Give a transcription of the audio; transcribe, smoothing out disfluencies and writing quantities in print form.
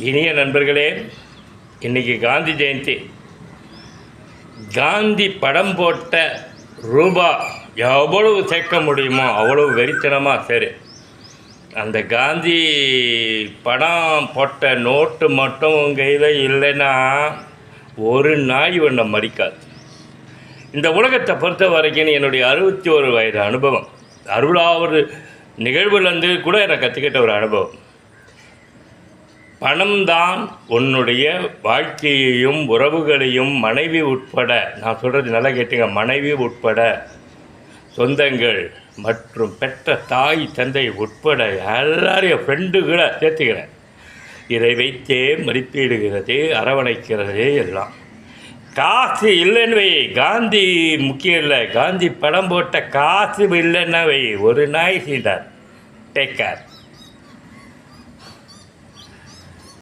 இனிய நண்பர்களே, இன்றைக்கி காந்தி ஜெயந்தி. காந்தி படம் போட்ட ரூபா எவ்வளவு சேர்க்க முடியுமோ அவ்வளவு வெறித்தனமாக சரி. அந்த காந்தி படம் போட்ட நோட்டு மட்டும் உங்கள் கையில் இல்லைன்னா ஒரு நாய் ஒன்றை மறிக்காது. இந்த உலகத்தை பொறுத்த வரைக்கும் என்னுடைய 61 வயது அனுபவம், 60வது நிகழ்வுலேருந்து கூட எனக்கு கற்றுக்கிட்ட ஒரு அனுபவம். பணம்தான் உன்னுடைய வாழ்க்கையையும் உறவுகளையும் மனைவி உட்பட, நான் சொல்கிறது நல்லா கேட்டுங்க, மனைவி உட்பட சொந்தங்கள் மற்றும் பெற்ற தாய் தந்தை உட்பட எல்லாரையும் ஃப்ரெண்டுகளை சேர்த்துக்கிறேன். இதை வைத்தே மதிப்பீடுகிறது, அரவணைக்கிறது எல்லாம். காசு இல்லைன்னு வை, காந்தி முக்கியம் இல்லை. காந்தி படம் போட்ட காசு இல்லைன்னா வை, ஒரு நாய் செய்தார். Take care.